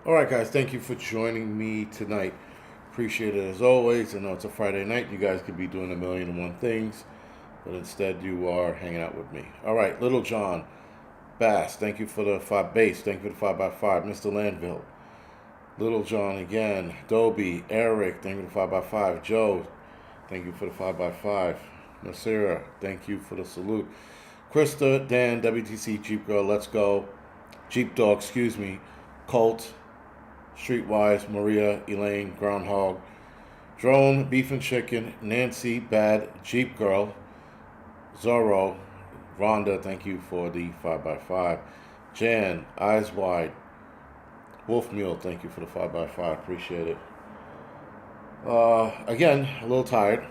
All right, guys, thank you for joining me tonight. Appreciate it as always. I know it's a Friday night. You guys could be doing a million and one things, but instead you are hanging out with me. All right, Little John Bass, thank you for the five base. Thank you for the 5x5. Mr. Landville, Little John again. Dobie, Eric, thank you for the 5x5. Joe, thank you for the 5x5. Nasira, thank you for the salute. Krista, Dan, WTC, Jeep Girl, Let's Go. Jeep Dog, excuse me. Colt, Streetwise, Maria, Elaine, Groundhog, Drone, Beef and Chicken, Nancy, Bad, Jeep Girl, Zorro, Rhonda, thank you for the 5x5. Jan, Eyes Wide, Wolf Mule, thank you for the 5x5. Appreciate it. Again, a little tired.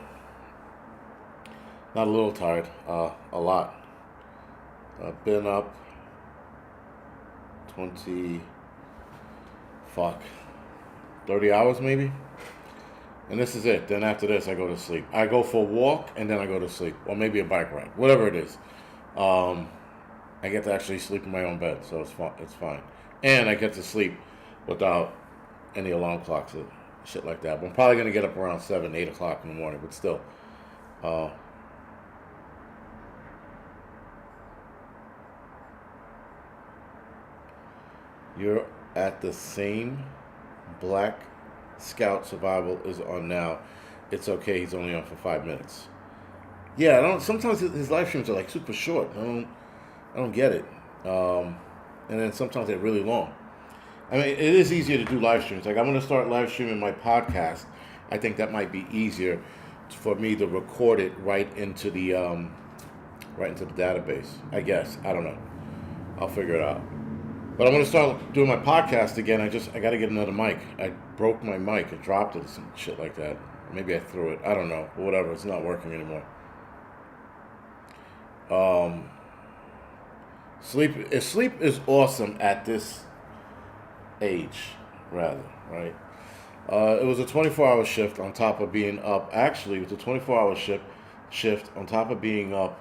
Not a little tired, a lot. I've been up 20, 30 hours maybe. And this is it. Then after this, I go to sleep. I go for a walk and then I go to sleep, or maybe a bike ride, whatever it is. I get to actually sleep in my own bed, so it's fun. It's fine, and I get to sleep without any alarm clocks or shit like that. But I'm probably gonna get up around 7, 8 o'clock in the morning, but still. Uh, you're at the same Black Scout Survival is on now. It's okay. He's only on for 5 minutes. Yeah, I don't. Sometimes his live streams are like super short. I don't get it. And then sometimes they're really long. I mean, it is easier to do live streams. Like I'm gonna start live streaming my podcast. I think that might be easier for me to record it right into the database. I guess. I don't know. I'll figure it out. But I'm gonna start doing my podcast again. I gotta get another mic. I broke my mic. I dropped it, some shit like that. Maybe I threw it. I don't know. Whatever. It's not working anymore. Um, sleep is awesome at this age, rather, right? It was a 24-hour shift on top of being up. Actually, it was a 24-hour shift on top of being up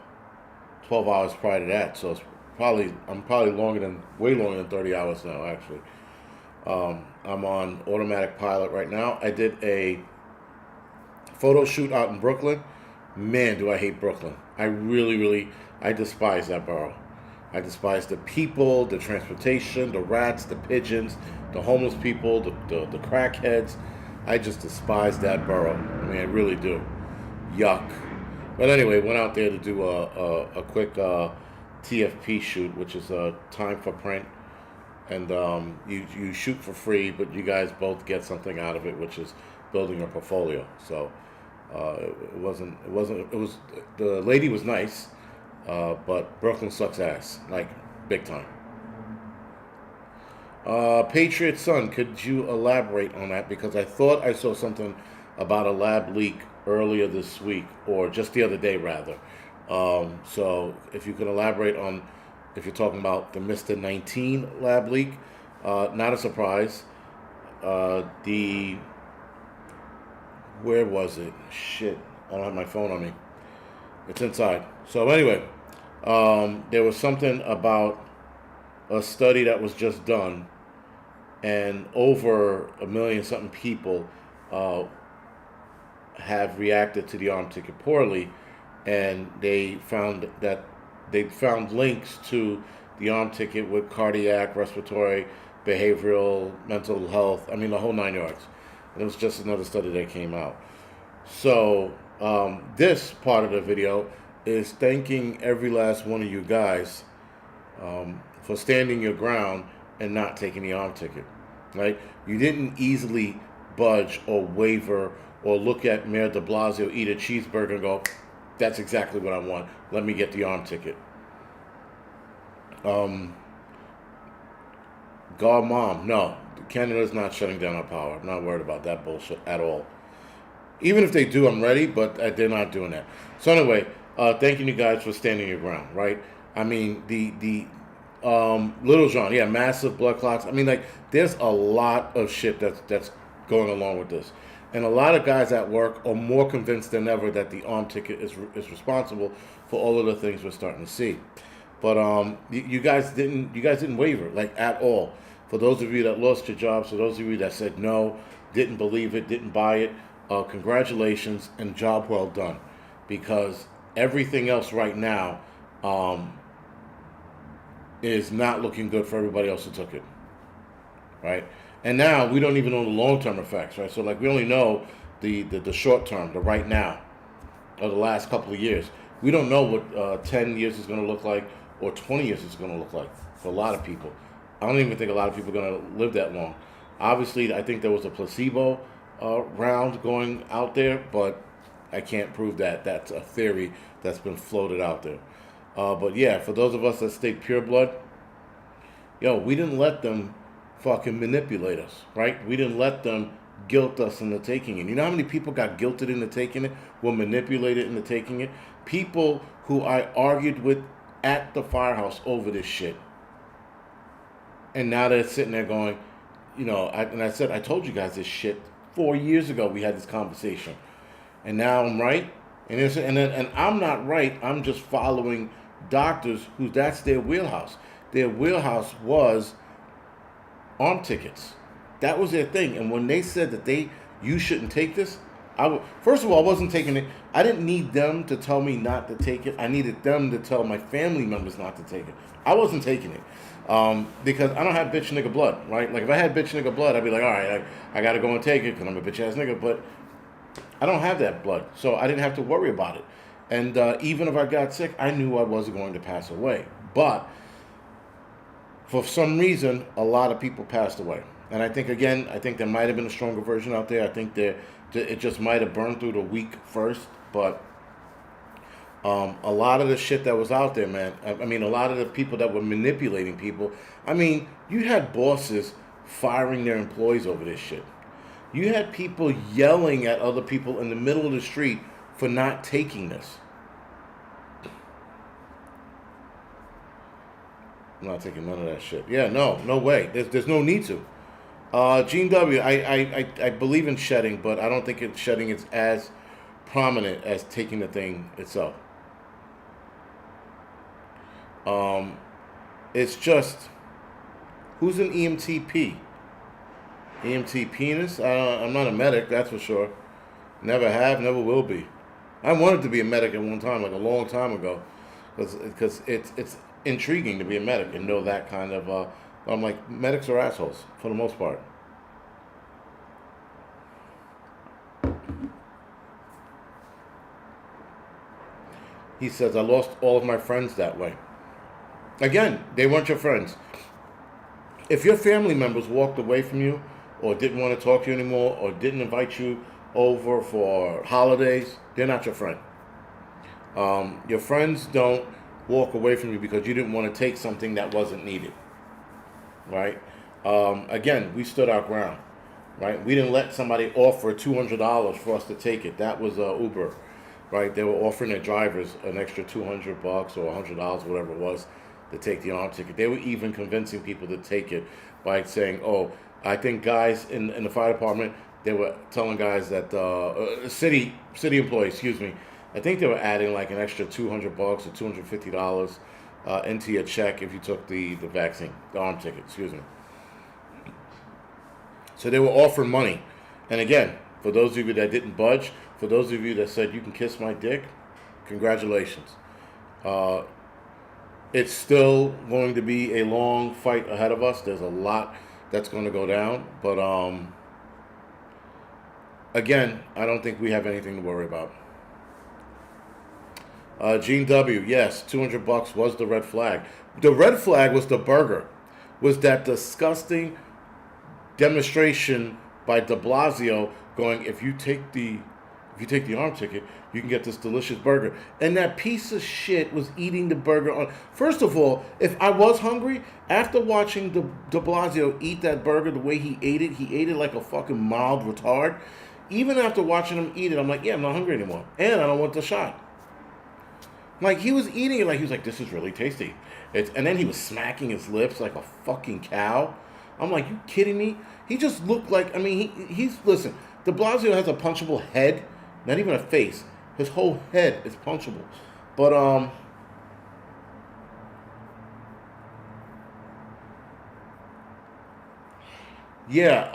12 hours prior to that. So I'm probably way longer than 30 hours now. Actually, I'm on automatic pilot right now. I did a photo shoot out in Brooklyn. Man, do I hate Brooklyn. I really, I despise that borough. I despise the people, the transportation, the rats, the pigeons, the homeless people, the crackheads. I just despise that borough. I mean, I really do. Yuck. But anyway, went out there to do a quick TFP shoot, which is time for print. And you shoot for free, but you guys both get something out of it, which is building a portfolio. So it was the lady was nice, but Brooklyn sucks ass, like big time. Patriot Son, could you elaborate on that? Because I thought I saw something about a lab leak earlier this week, or just the other day, rather. So if you could elaborate on if you're talking about the Mr. 19 lab leak, not a surprise. Where was it? Shit, I don't have my phone on me. It's inside. So anyway, there was something about a study that was just done, and over a million something people have reacted to the arm ticket poorly, and they found links to the arm ticket with cardiac, respiratory, behavioral, mental health. I mean, the whole 9 yards. And it was just another study that came out. So this part of the video is thanking every last one of you guys for standing your ground and not taking the arm ticket. Right? You didn't easily budge or waver or look at Mayor de Blasio eat a cheeseburger and go, that's exactly what I want. Let me get the arm ticket. God mom, no. Canada's not shutting down our power. I'm not worried about that bullshit at all. Even if they do, I'm ready, but they're not doing that. So anyway, thanking you guys for standing your ground, right? I mean, the Little John, yeah, massive blood clots. I mean, like, there's a lot of shit that's going along with this. And a lot of guys at work are more convinced than ever that the arm ticket is responsible for all of the things we're starting to see. But you guys didn't waver, like, at all. For those of you that lost your jobs, for those of you that said no, didn't believe it, didn't buy it, congratulations and job well done. Because everything else right now is not looking good for everybody else who took it, right? And now we don't even know the long-term effects, right? So like we only know the short term, the right now, or the last couple of years. We don't know what 10 years is going to look like or 20 years is going to look like for a lot of people. I don't even think a lot of people are going to live that long. Obviously, I think there was a placebo round going out there, but I can't prove that. That's a theory that's been floated out there. But yeah, for those of us that stay pure blood, yo, we didn't let them fucking manipulate us, right? We didn't let them guilt us into taking it. You know how many people got guilted into taking it, were manipulated into taking it? People who I argued with at the firehouse over this shit. And now they're sitting there going, you know, I said, I told you guys this shit 4 years ago. We had this conversation. And now I'm right. And I'm not right. I'm just following doctors who that's their wheelhouse. Their wheelhouse was arm tickets. That was their thing. And when they said that you shouldn't take this, first of all, I wasn't taking it. I didn't need them to tell me not to take it. I needed them to tell my family members not to take it. I wasn't taking it. Because I don't have bitch nigga blood, right? Like if I had bitch nigga blood, I'd be like, all right, I got to go and take it because I'm a bitch ass nigga. But I don't have that blood, so I didn't have to worry about it. And even if I got sick, I knew I wasn't going to pass away. But for some reason, a lot of people passed away. And I think there might have been a stronger version out there. I think it just might have burned through the weak first. But a lot of the shit that was out there, man, I mean, a lot of the people that were manipulating people, I mean, you had bosses firing their employees over this shit. You had people yelling at other people in the middle of the street for not taking this. I'm not taking none of that shit. Yeah, no way. There's no need to. Gene W, I believe in shedding, but I don't think shedding is as prominent as taking the thing itself. It's just, who's an EMTP? EMT penis? I'm not a medic, that's for sure. Never have, never will be. I wanted to be a medic at one time, like a long time ago, because it's intriguing to be a medic and know that kind of. I'm like, medics are assholes for the most part. He says, I lost all of my friends that way. Again, they weren't your friends. If your family members walked away from you, or didn't want to talk to you anymore, or didn't invite you over for holidays, they're not your friend. Your friends don't walk away from you because you didn't want to take something that wasn't needed, right? Again, we stood our ground, right? We didn't let somebody offer $200 for us to take it. That was Uber, right? They were offering their drivers an extra $200 or $100, whatever it was, to take the arm ticket. They were even convincing people to take it by saying, oh, I think guys in the fire department, they were telling guys that city employees, excuse me, I think they were adding like an extra $200 or $250 into your check if you took the vaccine, the arm ticket, excuse me. So they were offering money. And again, for those of you that didn't budge, for those of you that said you can kiss my dick, congratulations. It's still going to be a long fight ahead of us. There's a lot that's going to go down. But again, I don't think we have anything to worry about. Gene W, yes, $200 was the red flag. The red flag was the burger, was that disgusting demonstration by de Blasio going, if you take the arm ticket, you can get this delicious burger. And that piece of shit was eating the burger on. First of all, if I was hungry, after watching de Blasio eat that burger the way he ate it like a fucking mild retard. Even after watching him eat it, I'm like, yeah, I'm not hungry anymore. And I don't want the shot. Like, he was eating it like, he was like, this is really tasty. And then he was smacking his lips like a fucking cow. I'm like, you kidding me? He just looked like, I mean, he's, listen, de Blasio has a punchable head, not even a face. His whole head is punchable. But, Yeah.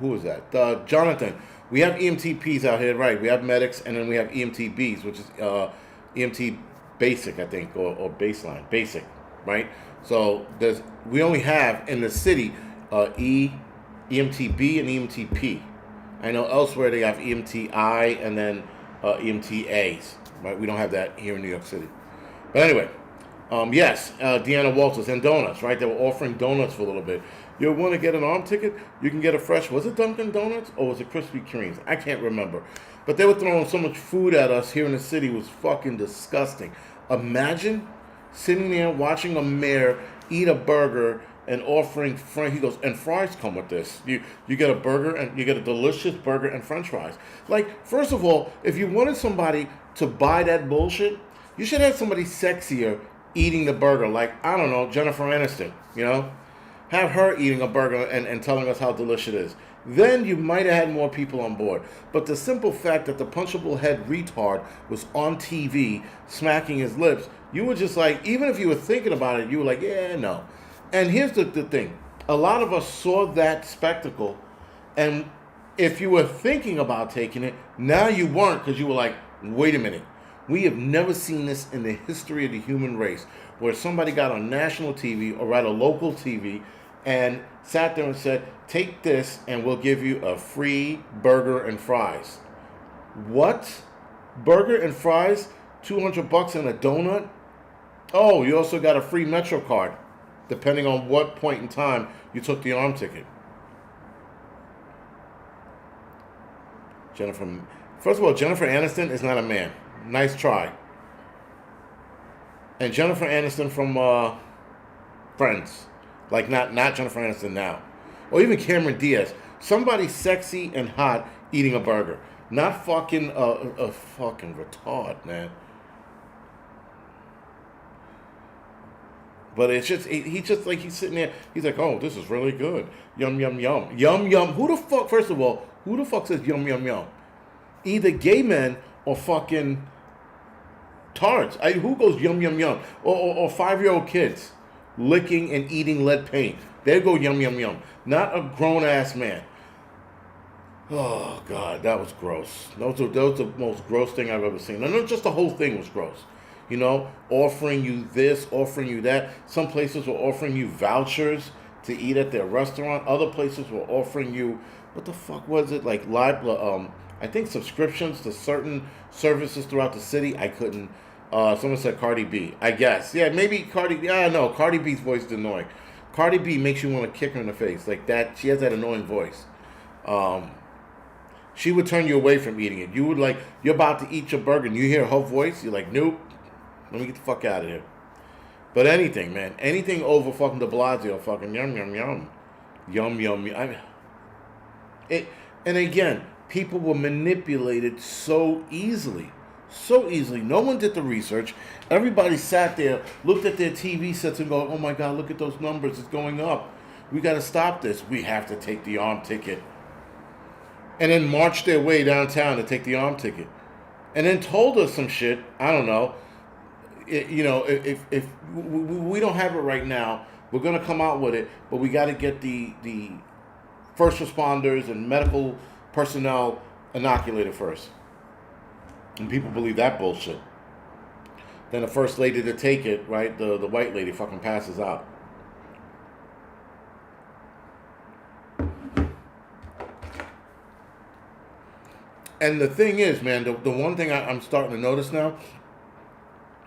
Who is that? Jonathan. We have EMTPs out here, right? We have medics, and then we have EMTBs, which is EMT basic, I think, or baseline, basic, right? So we only have in the city EMTB and EMTP. I know elsewhere they have EMTI and then EMTAs, right? We don't have that here in New York City. But anyway, yes, Deanna Walters and donuts, right? They were offering donuts for a little bit. You want to get an arm ticket? You can get a fresh. Was it Dunkin' Donuts or was it Krispy Kreme's? I can't remember. But they were throwing so much food at us here in the city. It was fucking disgusting. Imagine sitting there watching a mayor eat a burger and offering he goes, and fries come with this. You get a burger and you get a delicious burger and French fries. Like, first of all, if you wanted somebody to buy that bullshit, you should have somebody sexier eating the burger. Like, I don't know, Jennifer Aniston, you know? Have her eating a burger and telling us how delicious it is. Then you might have had more people on board. But the simple fact that the punchable head retard was on TV smacking his lips, you were just like, even if you were thinking about it, you were like, yeah, no. And here's the thing. A lot of us saw that spectacle, and if you were thinking about taking it, now you weren't because you were like, wait a minute. We have never seen this in the history of the human race, where somebody got on national TV or rather local TV and sat there and said, take this and we'll give you a free burger and fries. What? Burger and fries? $200 and a donut? Oh, you also got a free Metro card, depending on what point in time you took the arm ticket. First of all, Jennifer Aniston is not a man. Nice try. And Jennifer Aniston from Friends, like not Jennifer Aniston now, or even Cameron Diaz. Somebody sexy and hot eating a burger, not fucking a fucking retard, man. But it's just he just like he's sitting there. He's like, oh, this is really good. Yum yum yum yum yum. Who the fuck? First of all, who the fuck says yum yum yum? Either gay men or fucking tards. Who goes yum yum yum? Or 5-year-old kids licking and eating lead paint. They go yum yum yum. Not a grown ass man. Oh God, that was gross. That was the most gross thing I've ever seen. And not just the whole thing was gross. You know, offering you this, offering you that. Some places were offering you vouchers to eat at their restaurant. Other places were offering you, what the fuck was it? Like I think subscriptions to certain services throughout the city. I couldn't. Someone said Cardi B. I guess. Yeah, maybe Cardi. Yeah, no. Cardi B's voice is annoying. Cardi B makes you want to kick her in the face like that. She has that annoying voice. She would turn you away from eating it. You would like you're about to eat your burger and you hear her voice. You're like, nope. Let me get the fuck out of here. But anything, man. Anything over fucking de Blasio, fucking yum yum yum, yum yum. And again, people were manipulated so easily. So easily. No one did the research. Everybody sat there, looked at their TV sets and go, oh my God, look at those numbers. It's going up. We got to stop this. We have to take the arm ticket. And then marched their way downtown to take the arm ticket. And then told us some shit. I don't know. If we don't have it right now, we're going to come out with it. But we got to get the first responders and medical personnel inoculated first. And people believe that bullshit. Then the first lady to take it, right, the white lady fucking passes out. And the thing is, man, the one thing I'm starting to notice now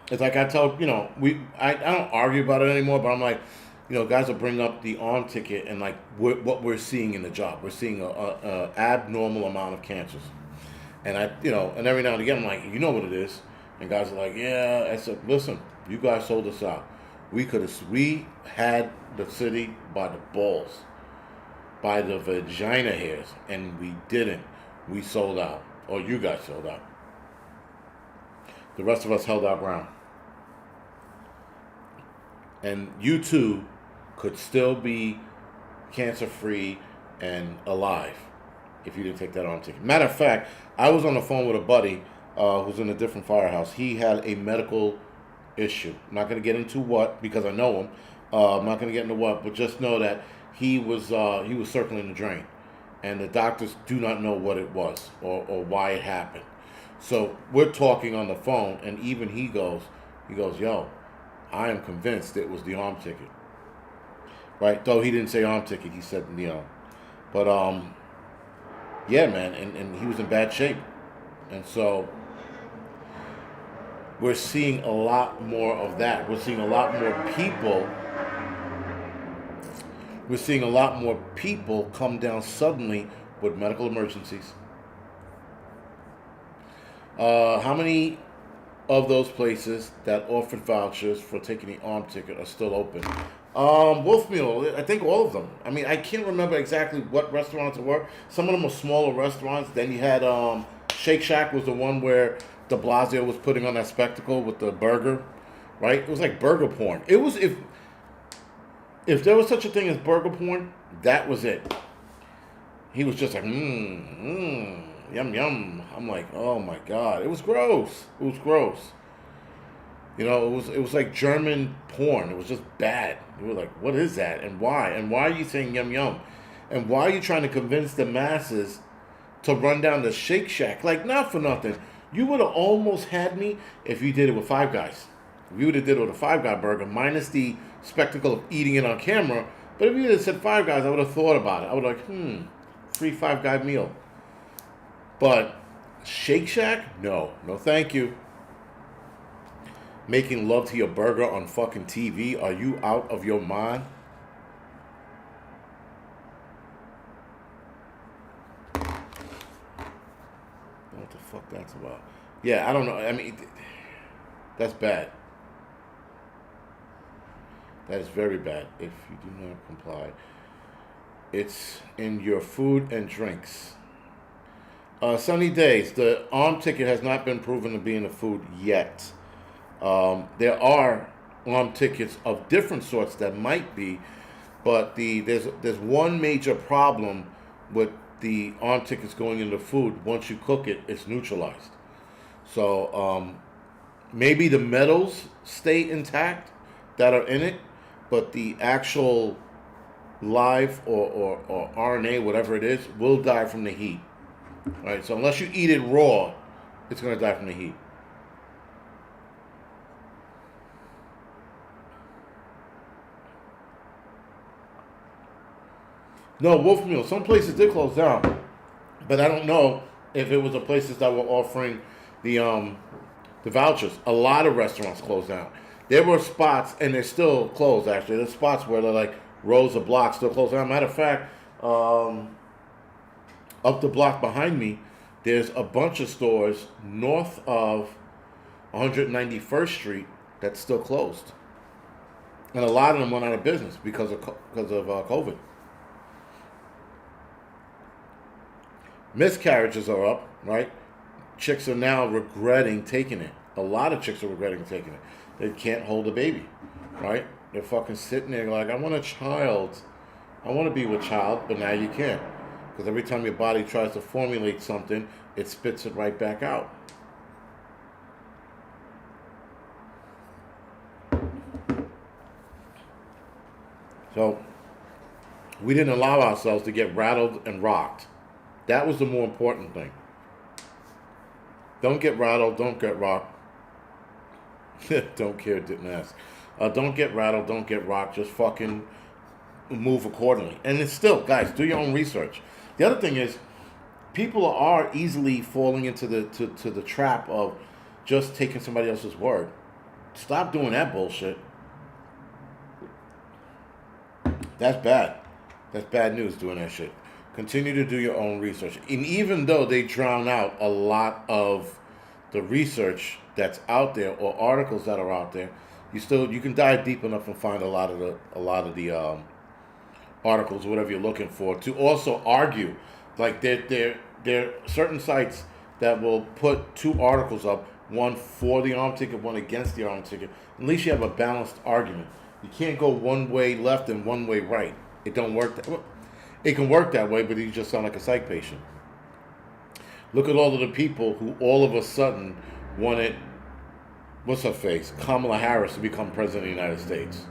is like I tell, I don't argue about it anymore, but I'm like, guys will bring up the arm ticket and like what we're seeing in the job. We're seeing a abnormal amount of cancers. And and every now and again, I'm like, you know what it is? And guys are like, yeah. I said, listen, you guys sold us out. We had the city by the balls, by the vagina hairs, and we didn't. We sold out, or you guys sold out. The rest of us held our ground. And you too could still be cancer-free and alive if you didn't take that arm ticket. Matter of fact, I was on the phone with a buddy who's in a different firehouse. He had a medical issue. I'm not going to get into what because I know him, I'm not going to get into what, but just know that he was circling the drain, and the doctors do not know what it was or why it happened. So we're talking on the phone, and even he goes, yo, I am convinced it was the arm ticket. Right? Though he didn't say arm ticket, he said but yeah, man, and he was in bad shape, and so we're seeing a lot more of that. We're seeing a lot more people. We're seeing a lot more people come down suddenly with medical emergencies. How many of those places that offered vouchers for taking the arm ticket are still open? Wolf Meal, I think all of them. I mean, I can't remember exactly what restaurants it were. Some of them were smaller restaurants. Then you had Shake Shack was the one where de Blasio was putting on that spectacle with the burger, right? It was like burger porn. It was if there was such a thing as burger porn, that was it. He was just like, yum yum. I'm like, oh my god, it was gross. It was gross. You know, it was like German porn. It was just bad. You were like, what is that, and why? And why are you saying yum yum? And why are you trying to convince the masses to run down the Shake Shack? Like, not for nothing. You would have almost had me if you did it with Five Guys. If you would have did it with a Five Guy burger, minus the spectacle of eating it on camera. But if you would have said Five Guys, I would have thought about it. I would have like, free Five Guy meal. But Shake Shack? No, thank you. Making love to your burger on fucking TV? Are you out of your mind? What the fuck that's about? Yeah, I don't know. I mean, that's bad. That is very bad if you do not comply. It's in your food and drinks. Sunny Days. The arm ticket has not been proven to be in the food yet. There are arm tickets of different sorts that might be, but there's one major problem with the arm tickets going into food. Once you cook it, it's neutralized. So maybe the metals stay intact that are in it, but the actual live or RNA, whatever it is, will die from the heat. All right, so unless you eat it raw, it's going to die from the heat. No, Wolf Meal. Some places did close down, but I don't know if it was the places that were offering the vouchers. A lot of restaurants closed down. There were spots, and they're still closed. Actually, there's spots where they're like rows of blocks still closed down. Matter of fact, up the block behind me, there's a bunch of stores north of 191st Street that's still closed, and a lot of them went out of business because of COVID. Miscarriages are up, right? Chicks are now regretting taking it. A lot of chicks are regretting taking it. They can't hold a baby, right? They're fucking sitting there like, I want a child. I want to be with child, but now you can't. Because every time your body tries to formulate something, it spits it right back out. So, we didn't allow ourselves to get rattled and rocked. That was the more important thing. Don't get rattled, don't get rocked. Don't care, didn't ask. Don't get rattled, don't get rocked. Just fucking move accordingly. And it's still, guys, do your own research. The other thing is, people are easily falling into the trap of just taking somebody else's word. Stop doing that bullshit. That's bad. That's bad news, doing that shit. Continue to do your own research. And even though they drown out a lot of the research that's out there or articles that are out there, you can dive deep enough and find a lot of the articles, whatever you're looking for, to also argue. Like there are certain sites that will put two articles up, one for the arm ticket, one against the arm ticket. At least you have a balanced argument. You can't go one way left and one way right. It don't work that way. It can work that way, but you just sound like a psych patient. Look at all of the people who all of a sudden wanted, what's her face, Kamala Harris to become president of the United States.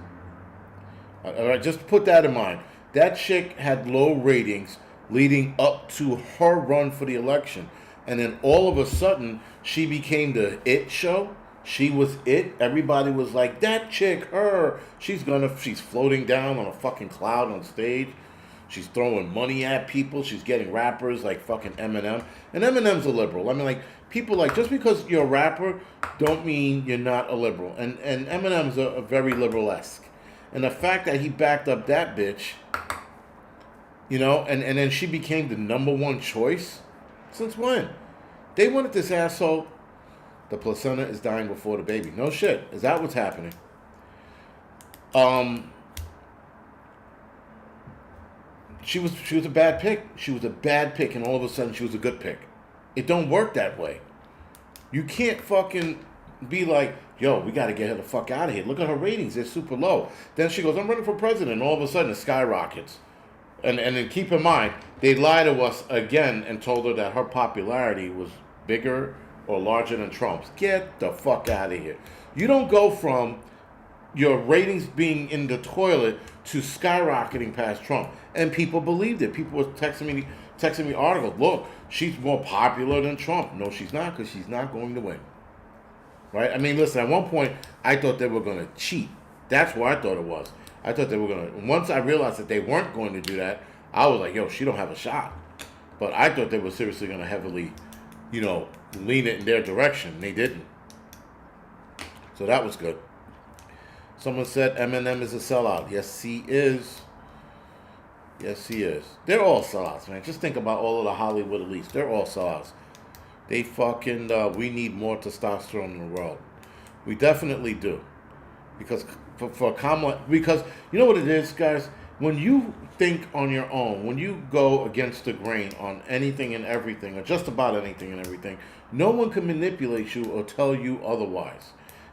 All right, just put that in mind. That chick had low ratings leading up to her run for the election. And then all of a sudden, she became the it show. She was it. Everybody was like, that chick, her. She's floating down on a fucking cloud on stage. She's throwing money at people. She's getting rappers like fucking Eminem. And Eminem's a liberal. I mean, like, people like, just because you're a rapper, don't mean you're not a liberal. And Eminem's a very liberal-esque. And the fact that he backed up that bitch, you know, and then she became the number one choice. Since when? They wanted this asshole. The placenta is dying before the baby. No shit. Is that what's happening? She was a bad pick. She was a bad pick, and all of a sudden she was a good pick. It don't work that way. You can't fucking be like, yo, we got to get her the fuck out of here. Look at her ratings. They're super low. Then she goes, I'm running for president. And all of a sudden it skyrockets. And then keep in mind, they lied to us again and told her that her popularity was bigger or larger than Trump's. Get the fuck out of here. You don't go from your ratings being in the toilet to skyrocketing past Trump. And people believed it. People were texting me articles. Look, she's more popular than Trump. No, she's not, because she's not going to win. Right? I mean, listen, at one point, I thought they were going to cheat. That's what I thought it was. I thought they were going to... Once I realized that they weren't going to do that, I was like, yo, she don't have a shot. But I thought they were seriously going to heavily, you know, lean it in their direction. They didn't. So that was good. Someone said Eminem is a sellout. Yes, he is. Yes, he is. They're all sellouts, man. Just think about all of the Hollywood elites. They're all sellouts. They fucking... we need more testosterone in the world. We definitely do. Because for Kamala... Because you know what it is, guys? When you think on your own, when you go against the grain on anything and everything, or just about anything and everything, no one can manipulate you or tell you otherwise.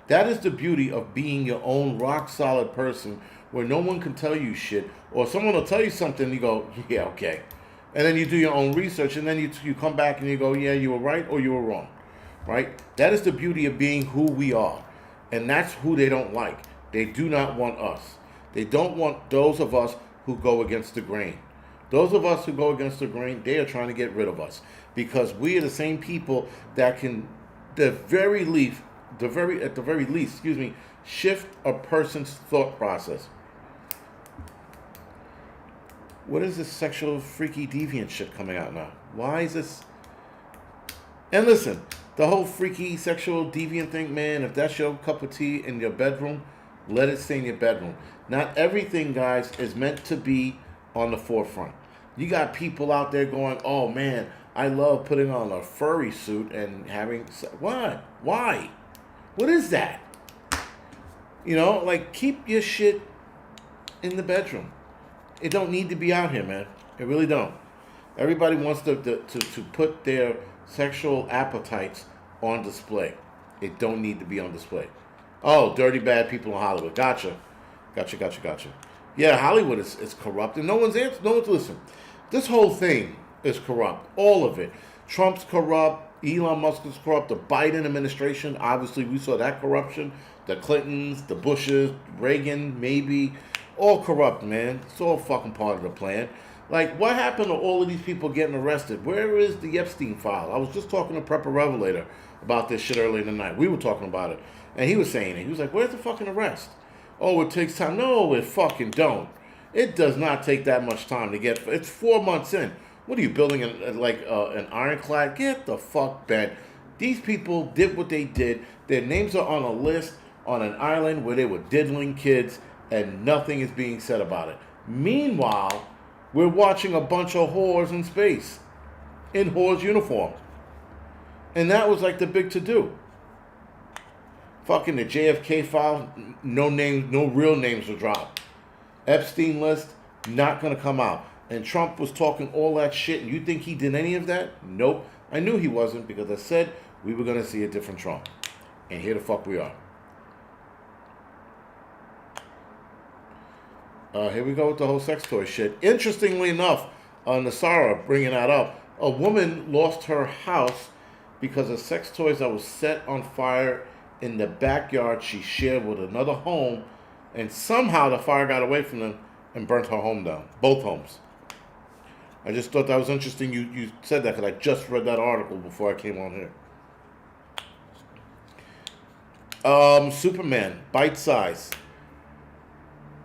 That is the beauty of being your own rock-solid person, where no one can tell you shit, or someone will tell you something, you go, yeah, okay. And then you do your own research, and then you come back and you go, yeah, you were right or you were wrong, right? That is the beauty of being who we are, and that's who they don't like. They do not want us. They don't want those of us who go against the grain. Those of us who go against the grain, they are trying to get rid of us, because we are the same people that can, at the very least, shift a person's thought process. What is this sexual freaky deviant shit coming out now? Why is this? And listen, the whole freaky sexual deviant thing, man, if that's your cup of tea in your bedroom, let it stay in your bedroom. Not everything, guys, is meant to be on the forefront. You got people out there going, oh man, I love putting on a furry suit and having... What? Why? What is that? You know, like, keep your shit in the bedroom. It don't need to be out here, man. It really don't. Everybody wants to put their sexual appetites on display. It don't need to be on display. Oh, dirty, bad people in Hollywood. Gotcha. Yeah, Hollywood is corrupt, and no one's listening. This whole thing is corrupt. All of it. Trump's corrupt. Elon Musk is corrupt. The Biden administration, obviously, we saw that corruption. The Clintons, the Bushes, Reagan, maybe. All corrupt, man. It's all fucking part of the plan. Like, what happened to all of these people getting arrested? Where is the Epstein file? I was just talking to Prepper Revelator about this shit earlier in the night. We were talking about it. And he was saying it. He was like, where's the fucking arrest? Oh, it takes time. No, it fucking don't. It does not take that much time to get... It's 4 months in. What are you, building an ironclad? Get the fuck back. These people did what they did. Their names are on a list on an island where they were diddling kids, and nothing is being said about it. Meanwhile, we're watching a bunch of whores in space, in whores uniforms. And that was like the big to-do. Fucking the JFK file, no names, no real names were dropped. Epstein list, not gonna come out. And Trump was talking all that shit, and you think he did any of that? Nope. I knew he wasn't, because I said we were gonna see a different Trump. And here the fuck we are. Here we go with the whole sex toy shit. Interestingly enough, Nasara bringing that up, a woman lost her house because of sex toys that was set on fire in the backyard she shared with another home And somehow the fire got away from them and burnt her home down. Both homes. I just thought that was interesting you said that because I just read that article before I came on here. Superman, bite size.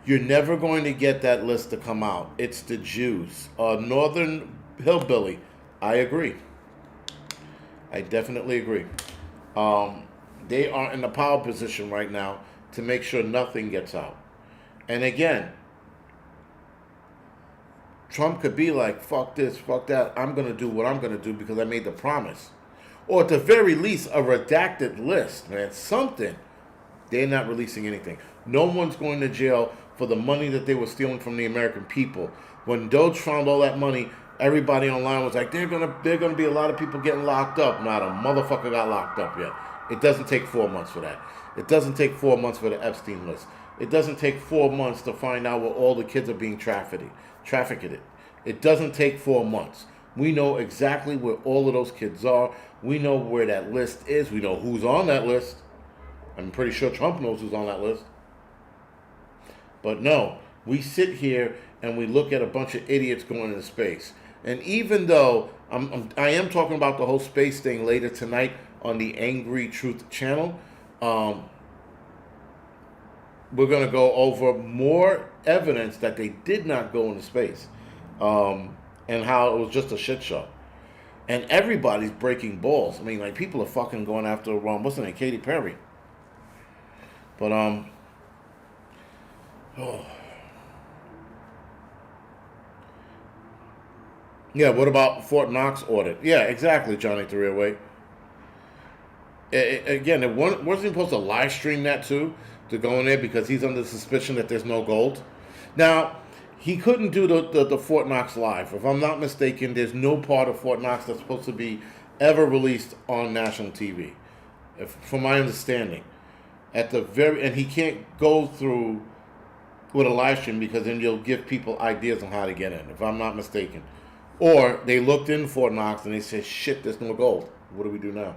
You're never going to get that list to come out. It's the Jews. Northern Hillbilly. I agree. I definitely agree. They are in the power position right now to make sure nothing gets out. And again, Trump could be like, fuck this, fuck that. I'm going to do what I'm going to do because I made the promise. Or at the very least, a redacted list, man. Something. They're not releasing anything. No one's going to jail for the money that they were stealing from the American people. When Doge found all that money, everybody online was like, they're gonna be a lot of people getting locked up. Not a motherfucker got locked up yet. It doesn't take 4 months for that. It doesn't take 4 months for the Epstein list. It doesn't take 4 months to find out where all the kids are being trafficked. It doesn't take 4 months. We know exactly where all of those kids are. We know where that list is. We know who's on that list. I'm pretty sure Trump knows who's on that list. But no, we sit here and we look at a bunch of idiots going into space. And even though I am talking about the whole space thing later tonight on the Angry Truth channel, we're going to go over more evidence that they did not go into space, and how it was just a shit show. And everybody's breaking balls. I mean, like, people are fucking going after what's her name, Katy Perry. But yeah, what about Fort Knox audit? Yeah, exactly, Johnny Three-Away. Again, it wasn't he supposed to live stream that too, to go in there because he's under suspicion that there's no gold. Now, he couldn't do the Fort Knox live. If I'm not mistaken, there's no part of Fort Knox that's supposed to be ever released on national TV, from my understanding. And he can't go through with a live stream because then you'll give people ideas on how to get in, if I'm not mistaken. Or they looked in Fort Knox and they said, shit, there's no gold. What do we do now?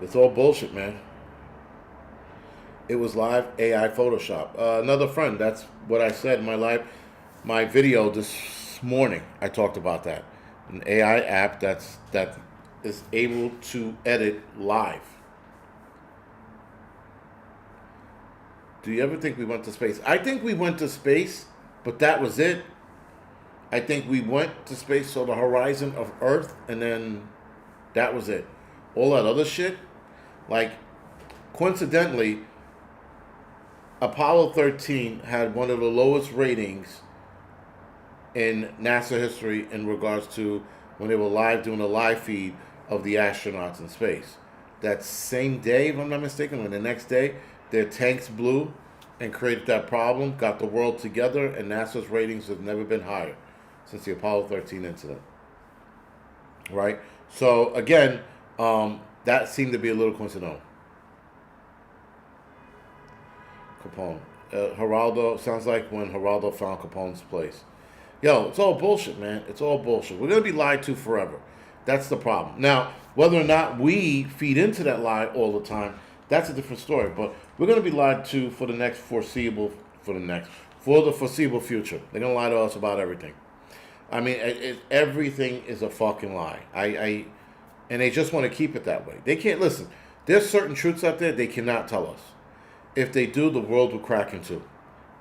It's all bullshit, man. It was live AI Photoshop. Another friend, that's what I said in my video this morning. I talked about that. An AI app that is able to edit live. Do you ever think we went to space? I think we went to space, but that was it. I think we went to space, so the horizon of Earth, and then that was it. All that other shit, like, coincidentally, Apollo 13 had one of the lowest ratings in NASA history in regards to when they were doing a live feed of the astronauts in space. That same day, if I'm not mistaken, or the next day, their tanks blew and created that problem, got the world together, and NASA's ratings have never been higher since the Apollo 13 incident. Right? So, again, that seemed to be a little coincidental. Capone. Geraldo, sounds like when Geraldo found Capone's place. Yo, it's all bullshit, man. It's all bullshit. We're going to be lied to forever. That's the problem. Now, whether or not we feed into that lie all the time, that's a different story. But we're going to be lied to for the foreseeable future. They're going to lie to us about everything. I mean, everything is a fucking lie. And they just want to keep it that way. They can't listen. There's certain truths out there they cannot tell us. If they do, the world will crack in two.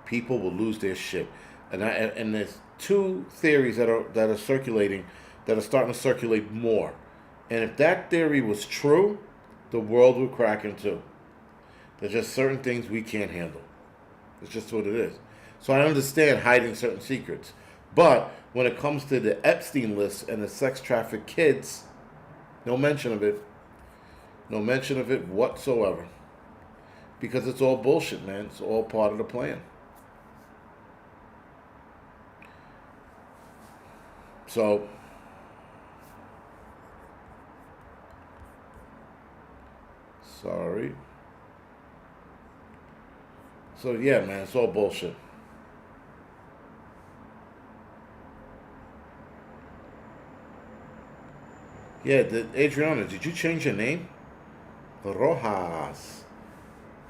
People will lose their shit. And there's two theories that are circulating, that are starting to circulate more. And if that theory was true, the world will crack in two. There's just certain things we can't handle. It's just what it is. So I understand hiding certain secrets. But when it comes to the Epstein list and the sex trafficked kids, no mention of it. No mention of it whatsoever. Because it's all bullshit, man. It's all part of the plan. So, sorry. So, yeah, man, it's all bullshit. Yeah, Adriana, did you change your name? Rojas.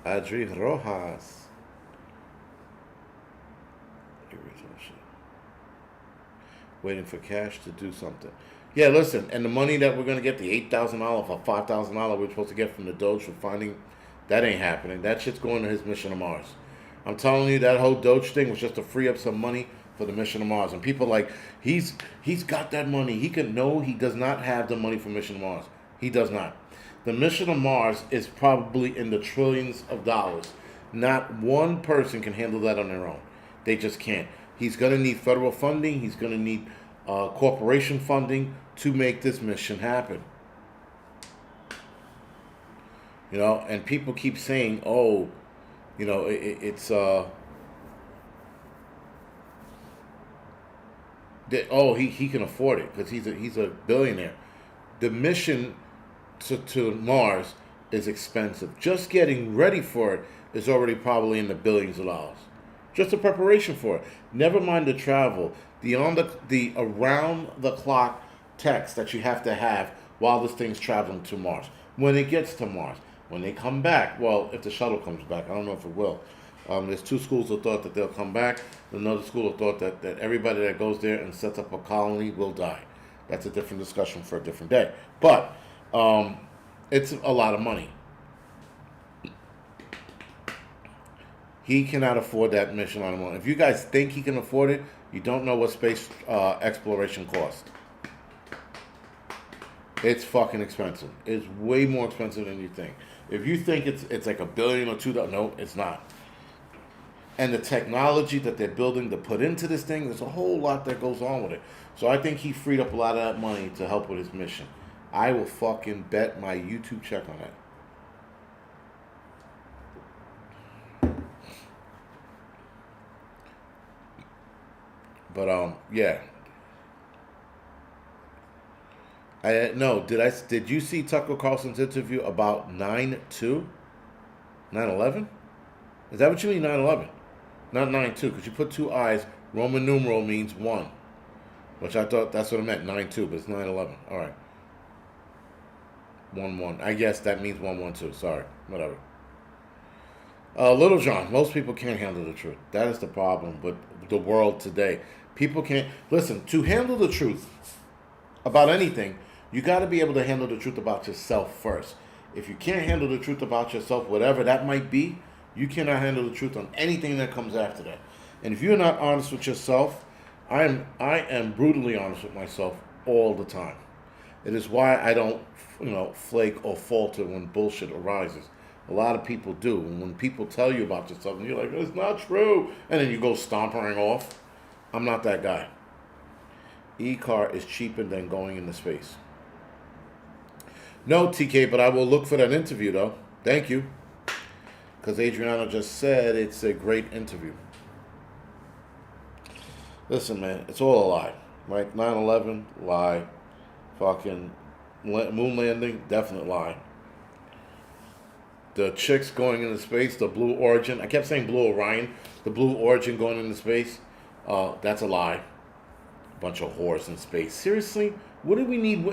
Adri Rojas. Waiting for cash to do something. Yeah, listen, and the money that we're gonna get, the $8,000 or $5,000 we're supposed to get from the Doge for finding, that ain't happening. That shit's going to his mission to Mars. I'm telling you, that whole Doge thing was just to free up some money for the mission to Mars. And people like, he's got that money. He does not have the money for mission to Mars. He does not. The mission to Mars is probably in the trillions of dollars. Not one person can handle that on their own. They just can't. He's going to need federal funding. He's going to need corporation funding to make this mission happen. You know, and people keep saying, oh, you know, it's he can afford it because he's a billionaire. The mission to Mars is expensive. Just getting ready for it is already probably in the billions of dollars. Just the preparation for it. Never mind the travel, the around the clock text that you have to have while this thing's traveling to Mars. When it gets to Mars, when they come back, well, if the shuttle comes back, I don't know if it will. There's two schools of thought that they'll come back. Another school of thought that everybody that goes there and sets up a colony will die. That's a different discussion for a different day. But it's a lot of money. He cannot afford that mission on his own. If you guys think he can afford it, you don't know what space exploration costs. It's fucking expensive. It's way more expensive than you think. If you think it's like $1 billion or $2 billion, no, it's not. And the technology that they're building to put into this thing, there's a whole lot that goes on with it. So I think he freed up a lot of that money to help with his mission. I will fucking bet my YouTube check on that. But yeah. Did you see Tucker Carlson's interview about 9/2? 9/11? Is that what you mean, 9/11? Not 9/2, because you put two I's. Roman numeral means 1. Which I thought that's what it meant, 9/2, but it's 9/11. All right. 1/1. I guess that means 1/12. Sorry. Whatever. Little John, most people can't handle the truth. That is the problem with the world today. People can't. Listen, to handle the truth about anything, you got to be able to handle the truth about yourself first. If you can't handle the truth about yourself, whatever that might be, you cannot handle the truth on anything that comes after that. And if you're not honest with yourself, I am brutally honest with myself all the time. It is why I don't, flake or falter when bullshit arises. A lot of people do. And when people tell you about yourself, and you're like, it's not true, and then you go stomping off, I'm not that guy. E-car is cheaper than going into space. No, TK, but I will look for that interview, though. Thank you. Because Adriana just said it's a great interview. Listen, man, it's all a lie. Right? 9/11, lie. Fucking moon landing, definite lie. The chicks going into space, the Blue Origin. I kept saying Blue Orion. The Blue Origin going into space, that's a lie. Bunch of whores in space. Seriously? What do we need?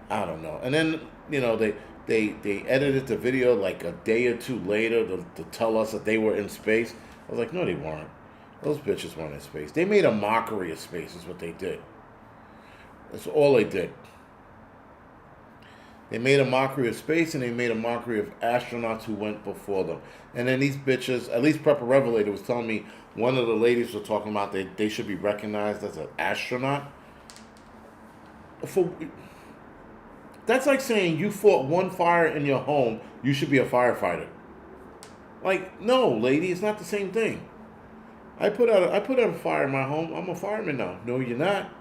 I don't know. And then, they edited the video like a day or two later to tell us that they were in space. I was like, no, they weren't. Those bitches weren't in space. They made a mockery of space is what they did. That's all they did. They made a mockery of space, and they made a mockery of astronauts who went before them. And then these bitches, at least Prepper Revelator was telling me, one of the ladies was talking about they should be recognized as an astronaut. That's like saying you fought one fire in your home, you should be a firefighter. Like, no, lady, it's not the same thing. I put out a fire in my home. I'm a fireman now. No, you're not.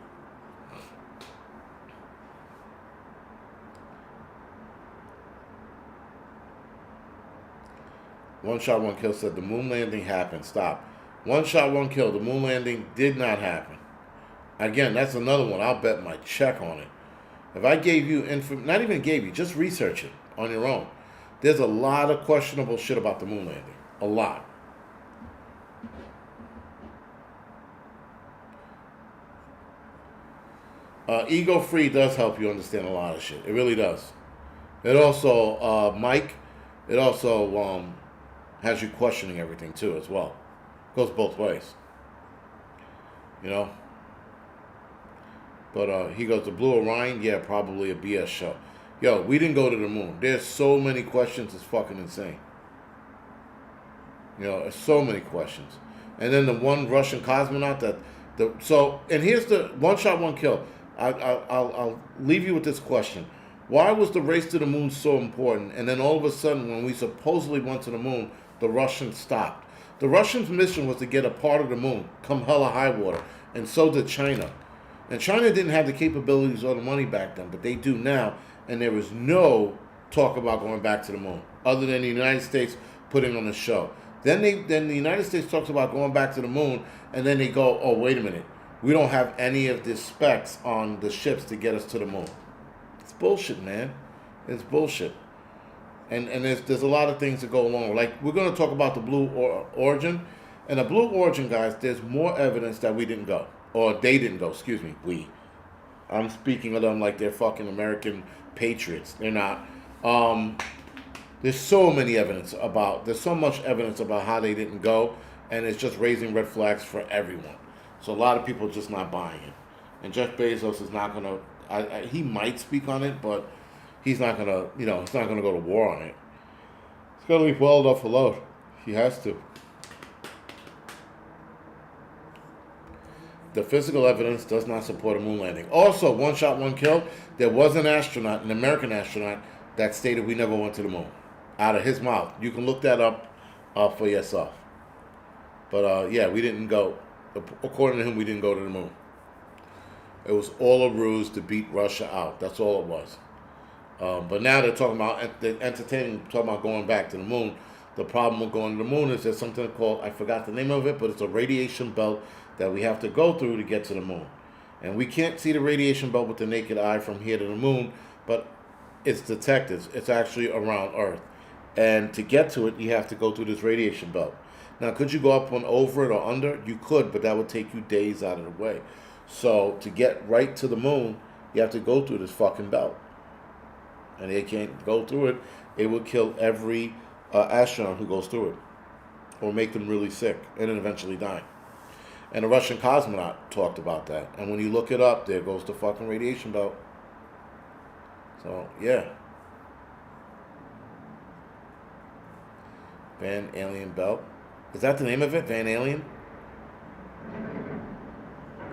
One shot, one kill said the moon landing happened. Stop. One shot, one kill. The moon landing did not happen. Again, that's another one. I'll bet my check on it. If I gave you not even gave you, just research it on your own. There's a lot of questionable shit about the moon landing. A lot. Ego free does help you understand a lot of shit. It really does. It also, Mike, it also has you questioning everything too as well. Goes both ways. You know? But he goes, the Blue Orion? Yeah, probably a BS show. Yo, we didn't go to the moon. There's so many questions, it's fucking insane. You know, there's so many questions. And then the one Russian cosmonaut and here's the one shot, one kill. I'll leave you with this question. Why was the race to the moon so important? And then all of a sudden, when we supposedly went to the moon, the Russians stopped. The Russians' mission was to get a part of the moon, come hella high water. And so did China. And China didn't have the capabilities or the money back then, but they do now. And there was no talk about going back to the moon, other than the United States putting on a show. Then the United States talks about going back to the moon, and then they go, oh, wait a minute. We don't have any of the specs on the ships to get us to the moon. It's bullshit, man. It's bullshit. And there's a lot of things that go along. Like, we're going to talk about the Blue Origin. And the Blue Origin, guys, there's more evidence that we didn't go. Or they didn't go, excuse me, we. I'm speaking of them like they're fucking American patriots. They're not. There's so much evidence about how they didn't go, and it's just raising red flags for everyone. So a lot of people are just not buying it. And Jeff Bezos is not going to, he might speak on it, but he's not going to, he's not going to go to war on it. He's got to leave well enough alone. He has to. The physical evidence does not support a moon landing. Also, one shot, one kill, there was an astronaut, an American astronaut, that stated we never went to the moon. Out of his mouth. You can look that up for yourself. But yeah, we didn't go. According to him, we didn't go to the moon. It was all a ruse to beat Russia out. That's all it was. But now they're talking about, they're entertaining, talking about going back to the moon. The problem with going to the moon is there's something called, I forgot the name of it, but it's a radiation belt that we have to go through to get to the moon. And we can't see the radiation belt with the naked eye from here to the moon, but it's detected. It's actually around Earth. And to get to it, you have to go through this radiation belt. Now, could you go up and over it or under? You could, but that would take you days out of the way. So to get right to the moon, you have to go through this fucking belt. And they can't go through it. It will kill every astronaut who goes through it. Or make them really sick and then eventually die. And a Russian cosmonaut talked about that. And when you look it up, there goes the fucking radiation belt. So, yeah. Van Alien Belt. Is that the name of it? Van Alien?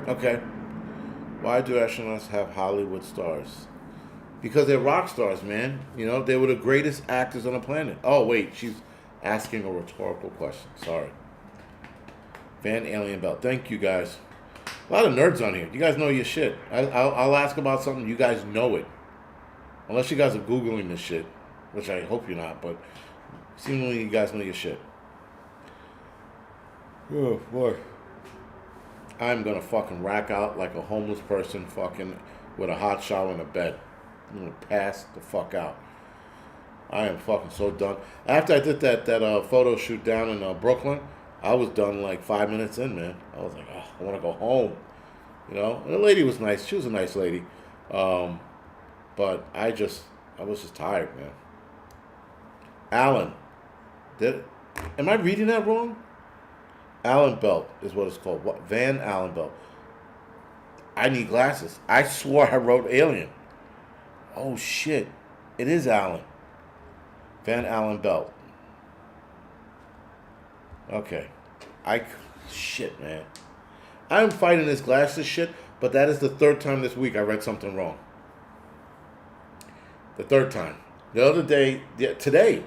Okay. Why do astronauts have Hollywood stars? Because they're rock stars, man. They were the greatest actors on the planet. Oh, wait. She's asking a rhetorical question. Sorry. Van Alien Belt. Thank you, guys. A lot of nerds on here. You guys know your shit. I'll ask about something. You guys know it. Unless you guys are Googling this shit. Which I hope you're not, but seemingly you guys know your shit. Oh, boy. I'm going to fucking rack out like a homeless person fucking with a hot shower in a bed. I'm going to pass the fuck out. I am fucking so done. After I did that photo shoot down in Brooklyn, I was done like 5 minutes in, man. I was like, oh, I want to go home. And the lady was nice. She was a nice lady. But I was just tired, man. Alan. Am I reading that wrong? Allen Belt is what it's called. What? Van Allen Belt. I need glasses. I swore I wrote alien. Oh, shit. It is Allen. Van Allen Belt. Okay. Shit, man. I'm fighting this glasses shit, but that is the third time this week I read something wrong. The third time. The other day, today,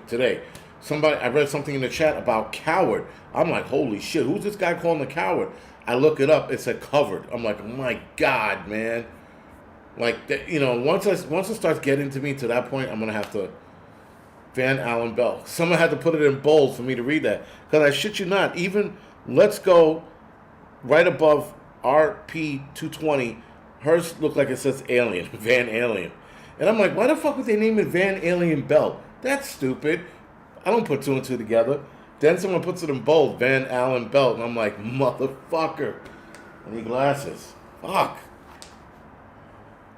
I read something in the chat about coward. I'm like, holy shit, who's this guy calling a coward? I look it up, it said covered. I'm like, oh my God, man. Like, once it starts getting to me to that point, I'm going to have to, Van Allen Belt. Someone had to put it in bold for me to read that. Because I shit you not, even, let's go right above RP220, hers looked like it says alien, Van Alien. And I'm like, why the fuck would they name it Van Alien Belt? That's stupid. I don't put two and two together. Then someone puts it in bold, Van Allen Belt. And I'm like, motherfucker. I need glasses. Fuck.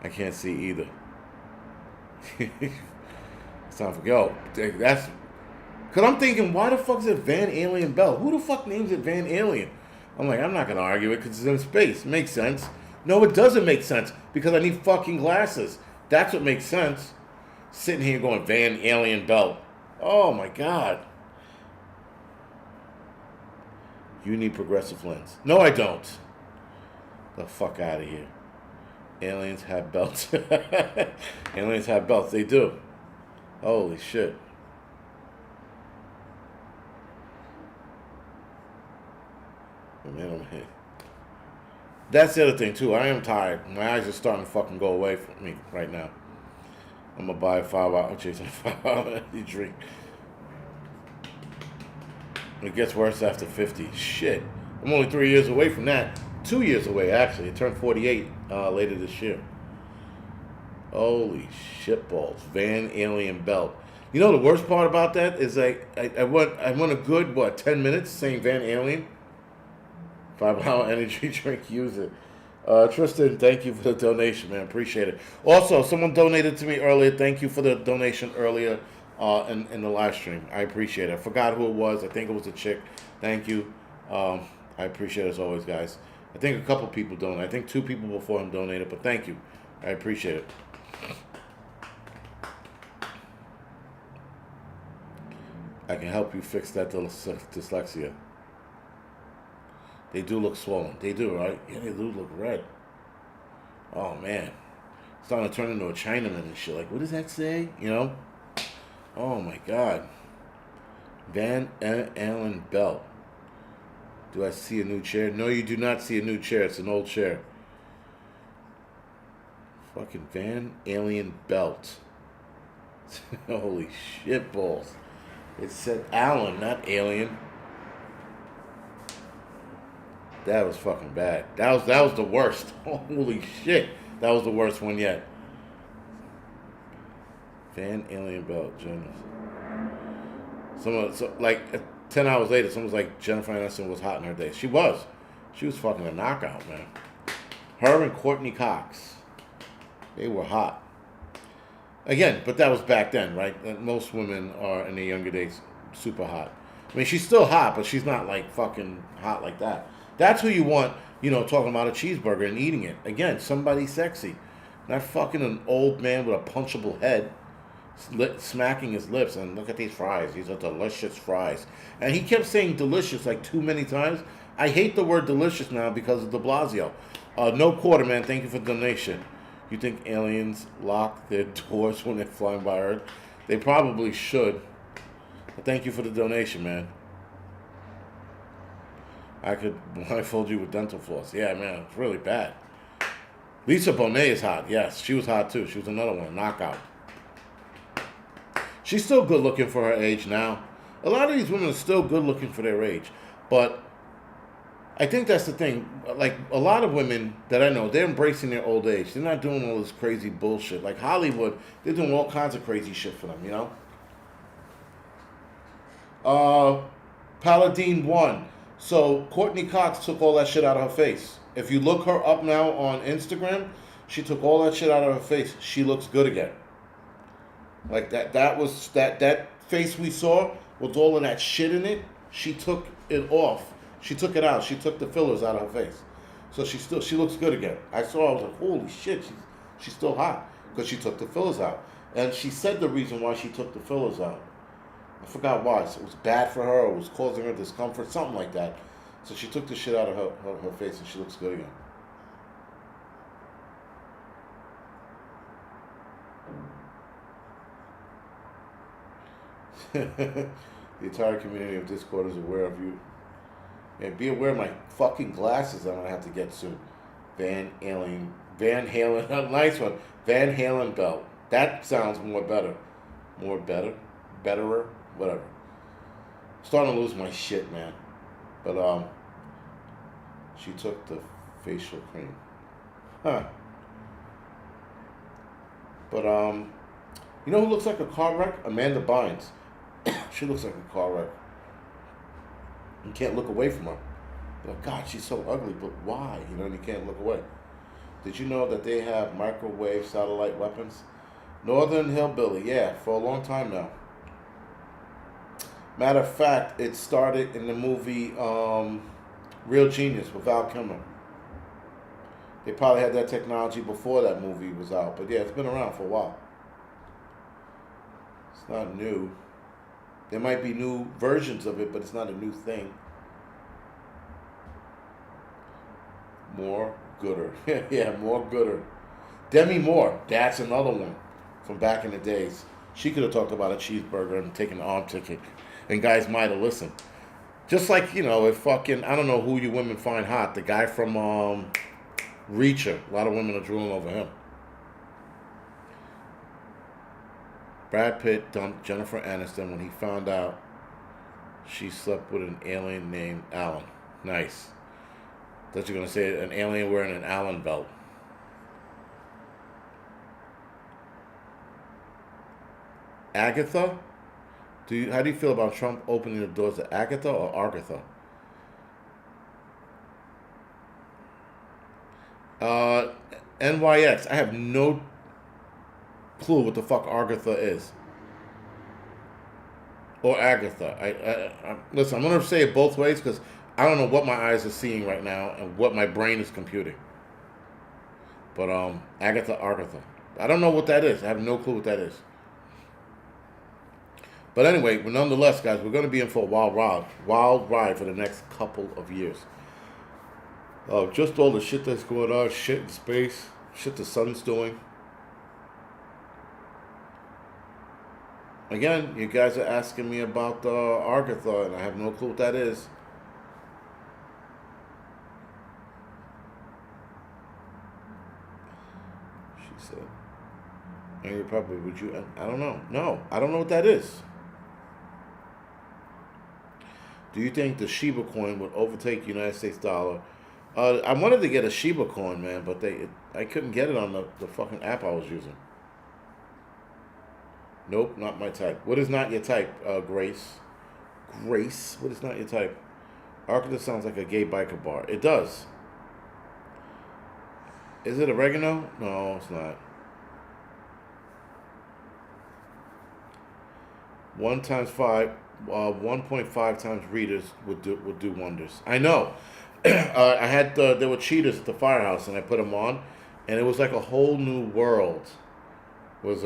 I can't see either. It's time for yo. That's because I'm thinking, why the fuck is it Van Alien Belt? Who the fuck names it Van Alien? I'm like, I'm not gonna argue it because it's in space. Makes sense. No, it doesn't make sense because I need fucking glasses. That's what makes sense. Sitting here going Van Alien Belt. Oh my god. You need progressive lens. No, I don't. The fuck out of here. Aliens have belts. Aliens have belts. They do. Holy shit. Oh, man, oh, man. That's the other thing, too. I am tired. My eyes are starting to fucking go away from me right now. I'm going to buy a 5-hour chasing 5-hour energy drink. It gets worse after 50. Shit. I'm only 3 years away from that. 2 years away, actually. I turned 48 later this year. Holy shitballs. Van Alien Belt. You know the worst part about that is I went a good, 10 minutes saying Van Alien. 5-hour energy drink user. Tristan, thank you for the donation, man. Appreciate it. Also, someone donated to me earlier. Thank you for the donation earlier in the live stream. I appreciate it. I forgot who it was. I think it was a chick. Thank you. I appreciate it as always, guys. I think a couple people donated. I think 2 people before him donated, but thank you. I appreciate it. I can help you fix that dyslexia. They do look swollen. They do, right? Yeah, they do look red. Oh, man. It's starting to turn into a Chinaman and shit. Like, what does that say? You know? Oh, my God. Van Allen Belt. Do I see a new chair? No, you do not see a new chair. It's an old chair. Fucking Van Alien Belt. Holy shit balls. It said Allen, not Alien. That was fucking bad. That was the worst. Holy shit. That was the worst one yet. Van Alien Belt, Jonas. Like 10 hours later, someone was like, Jennifer Aniston was hot in her day. She was. She was fucking a knockout, man. Her and Courtney Cox. They were hot. Again, but that was back then, right? Most women are in their younger days super hot. I mean, she's still hot, but she's not like fucking hot like that. That's who you want, talking about a cheeseburger and eating it. Again, somebody sexy. Not fucking an old man with a punchable head smacking his lips. And look at these fries. These are delicious fries. And he kept saying delicious like too many times. I hate the word delicious now because of de Blasio. No quarter, man. Thank you for the donation. You think aliens lock their doors when they're flying by Earth? They probably should. But thank you for the donation, man. I could blindfold you with dental floss. Yeah, man, it's really bad. Lisa Bonet is hot. Yes, she was hot too. She was another one, knockout. She's still good looking for her age now. A lot of these women are still good looking for their age. But I think that's the thing. Like, a lot of women that I know, they're embracing their old age. They're not doing all this crazy bullshit. Like Hollywood, they're doing all kinds of crazy shit for them, Paladine 1. So Courtney Cox took all that shit out of her face. If you look her up now on Instagram, she took all that shit out of her face. She looks good again. Like that face we saw with all of that shit in it, she took it off. She took it out. She took the fillers out of her face. So she looks good again. I was like, holy shit, she's still hot because she took the fillers out. And she said the reason why she took the fillers out. I forgot why. So it was bad for her, or it was causing her discomfort, something like that. So she took the shit out of her face and she looks good again. The entire community of Discord is aware of you. And be aware of my fucking glasses I'm going to have to get soon. Van Halen, nice one. Van Halen Belt. That sounds betterer, whatever. Starting to lose my shit, man. But, she took the facial cream. Huh. But, you know who looks like a car wreck? Amanda Bynes. She looks like a car wreck. You can't look away from her. You're like, God, she's so ugly, but why? And you can't look away. Did you know that they have microwave satellite weapons? Northern Hillbilly, yeah, for a long time now. Matter of fact, it started in the movie Real Genius with Val Kilmer. They probably had that technology before that movie was out, but yeah, it's been around for a while. It's not new. There might be new versions of it, but it's not a new thing. More Gooder. Yeah, more Gooder. Demi Moore, that's another one from back in the days. She could have talked about a cheeseburger and taken the arm ticket, and guys might have listened. Just like, if fucking, I don't know who you women find hot, the guy from Reacher. A lot of women are drooling over him. Brad Pitt dumped Jennifer Aniston when he found out she slept with an alien named Alan. Nice. Thought you were going to say an alien wearing an Allen belt. Agatha? How do you feel about Trump opening the doors to Agatha or Argatha? NYX. I have no clue what the fuck Argatha is. Or Agatha. Listen, I'm going to say it both ways because I don't know what my eyes are seeing right now and what my brain is computing. But Agatha, Argatha. I don't know what that is. I have no clue what that is. But anyway, nonetheless, guys, we're going to be in for a wild ride for the next couple of years. Just all the shit that's going on, shit in space, shit the sun's doing. Again, you guys are asking me about Argatha, and I have no clue what that is. She said, Angryprepper, would you? I don't know. No, I don't know what that is. Do you think the Shiba coin would overtake the United States dollar? I wanted to get a Shiba coin, man, but I couldn't get it on the fucking app I was using. Nope, not my type. What is not your type, Grace? Grace, what is not your type? Arkansas sounds like a gay biker bar. It does. Is it oregano? No, it's not. 1 times 5, 1.5 times readers would do wonders. I know. I had there were cheaters at the firehouse, and I put them on, and it was like a whole new world was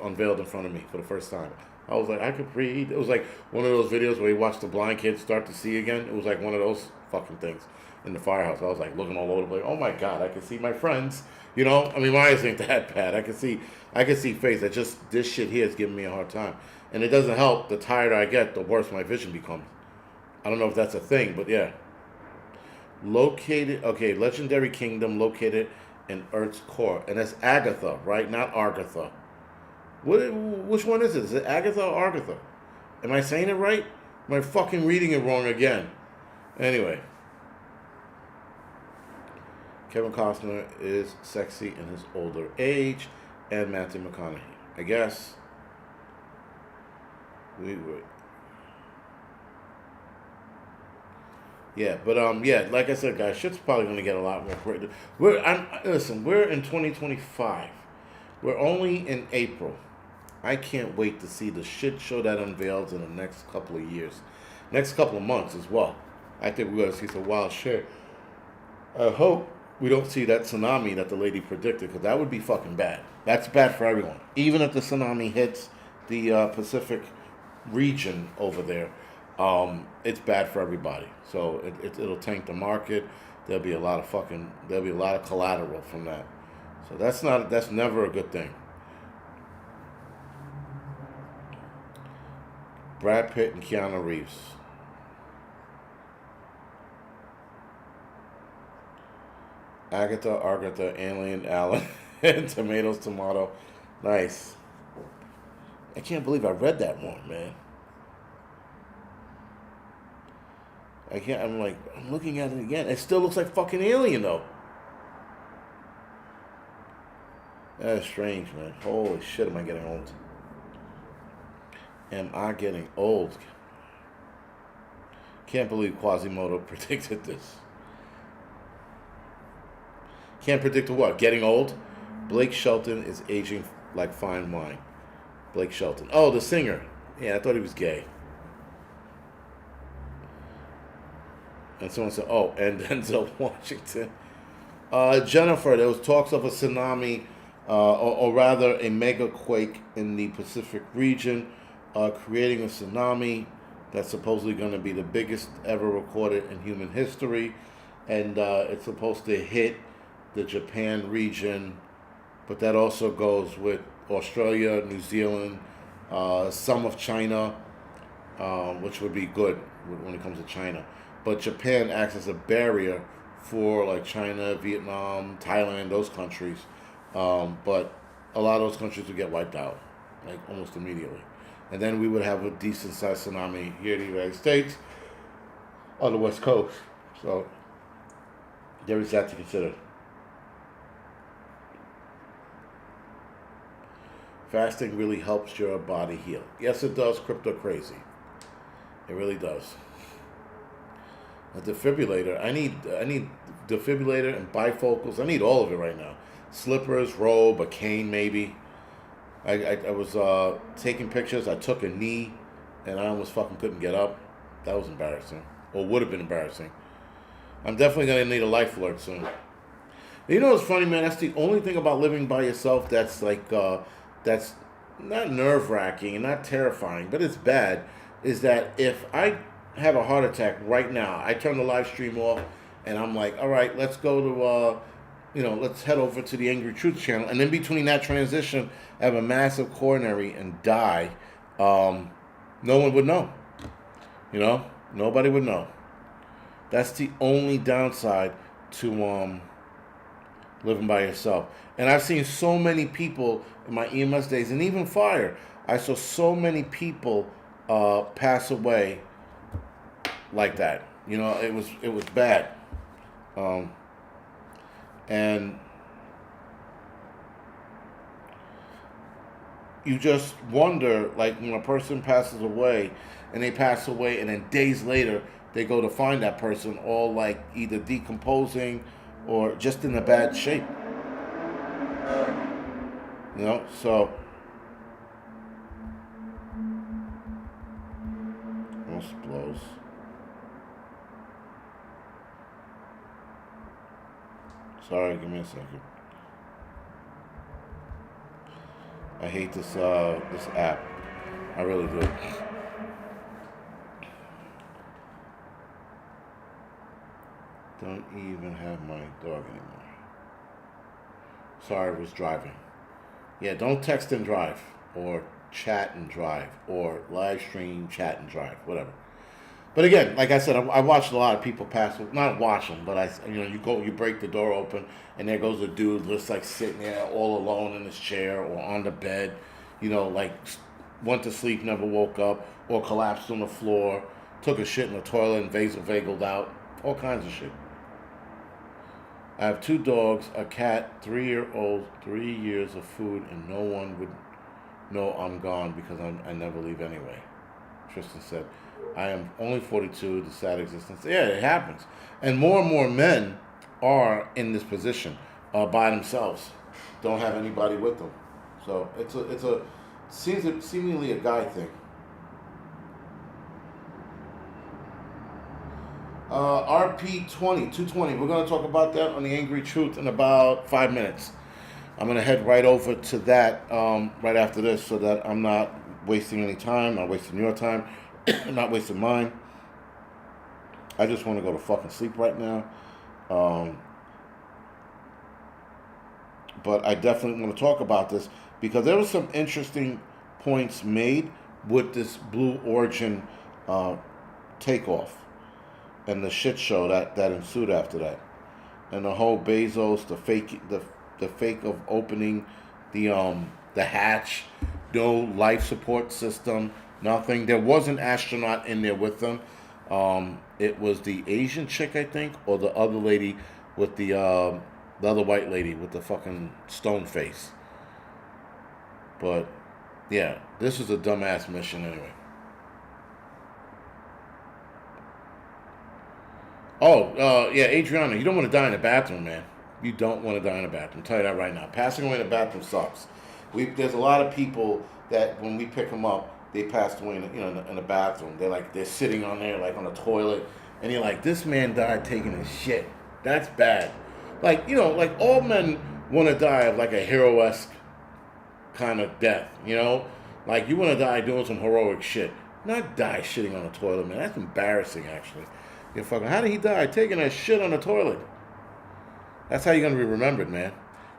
unveiled in front of me for the first time. I was like, I could read. It was like one of those videos where you watch the blind kids start to see again. It was like one of those fucking things in the firehouse. I was like looking all over the place. Oh my god, I can see my friends. I mean, my eyes ain't that bad. I can see face. This shit here is giving me a hard time, and it doesn't help. The tired I get, the worse my vision becomes. I don't know if that's a thing, but yeah. Legendary kingdom located in Earth's core, and that's Agatha, right? Not Argatha. Which one is it? Is it Agatha or Argatha? Am I saying it right? Am I fucking reading it wrong again? Anyway, Kevin Costner is sexy in his older age, and Matthew McConaughey. I guess we would. Yeah, but like I said, guys, shit's probably gonna get a lot more crazy. We're in 2025. We're only in April. I can't wait to see the shit show that unveils in the next couple of years, next couple of months as well. I think we're gonna see some wild shit. I hope we don't see that tsunami that the lady predicted, because that would be fucking bad. That's bad for everyone. Even if the tsunami hits the Pacific region over there. It's bad for everybody. So it'll tank the market. There'll be a lot of collateral from that. So that's never a good thing. Brad Pitt and Keanu Reeves. Agatha, Argatha, Alien, Allen, and Tomatoes, Tomato. Nice. I can't believe I read that wrong, man. I'm looking at it again. It still looks like fucking Alien, though. That's strange, man. Holy shit, am I getting old? Am I getting old? Can't believe Quasimodo predicted this. Can't predict what? Getting old? Blake Shelton is aging like fine wine. Blake Shelton. Oh, the singer. Yeah, I thought he was gay. And someone said, oh, and Denzel Washington. Jennifer, there was talks of a tsunami, or rather a mega quake in the Pacific region, creating a tsunami that's supposedly going to be the biggest ever recorded in human history. And it's supposed to hit the Japan region, but that also goes with Australia, New Zealand, some of China, which would be good when it comes to China. But Japan acts as a barrier for like China, Vietnam, Thailand, those countries. But a lot of those countries would get wiped out, like almost immediately. And then we would have a decent sized tsunami here in the United States on the West Coast. So there is that to consider. Fasting really helps your body heal. Yes, it does, Crypto Crazy. It really does. A defibrillator. I need defibrillator and bifocals. I need all of it right now. Slippers, robe, a cane maybe. I was taking pictures. I took a knee, and I almost fucking couldn't get up. That was embarrassing. Or would have been embarrassing. I'm definitely going to need a life alert soon. You know what's funny, man? That's the only thing about living by yourself that's like, that's not nerve-wracking and not terrifying, but it's bad, is that if I have a heart attack right now, I turn the live stream off, and I'm like, all right, let's go to, let's head over to the Angry Truth channel, and in between that transition, I have a massive coronary and die, no one would know. Nobody would know. That's the only downside to living by yourself. And I've seen so many people in my EMS days, and even fire, I saw so many people pass away like that. It was bad. And you just wonder, like when a person passes away, and they pass away, and then days later they go to find that person all like either decomposing or just in a bad shape. So most blows. Sorry, give me a second. I hate this app. I really do. Don't even have my dog anymore. Sorry, I was driving. Yeah, don't text and drive, or chat and drive, or live stream, chat and drive, whatever. But again, like I said, I watched a lot of people pass. Not watch them, but you break the door open, and there goes a dude just like sitting there all alone in his chair or on the bed, like went to sleep, never woke up, or collapsed on the floor, took a shit in the toilet and vasovagaled out, all kinds of shit. I have 2 dogs, a cat, 3-year-old, 3 years of food, and no one would know I'm gone because I never leave anyway. Tristan said, I am only 42, the sad existence. Yeah, it happens. And more men are in this position by themselves. Don't have anybody with them. So it's seemingly a guy thing. RP20, 220. We're going to talk about that on the Angry Truth in about 5 minutes. I'm going to head right over to that right after this so that I'm not wasting any time, not wasting your time, not wasting mine. I just want to go to fucking sleep right now. But I definitely want to talk about this because there were some interesting points made with this Blue Origin takeoff and the shit show that ensued after that, and the whole Bezos, the fake of opening the hatch, no life support system, nothing. There was an astronaut in there with them. It was the Asian chick, I think, or the other lady with the other white lady with the fucking stone face. But yeah, this was a dumbass mission anyway. Yeah, Adriana, you don't want to die in the bathroom, man. You don't want to die in the bathroom. I'll tell you that right now. Passing away in the bathroom sucks. There's a lot of people that when we pick them up, they passed away in the bathroom. They're sitting on there like on the toilet, and you're like, this man died taking a shit. That's bad. Like like all men want to die of like a hero-esque kind of death. Like you want to die doing some heroic shit, not die shitting on the toilet, man. That's embarrassing, actually. You're fucking. How did he die taking a shit on the toilet? That's how you're gonna be remembered, man.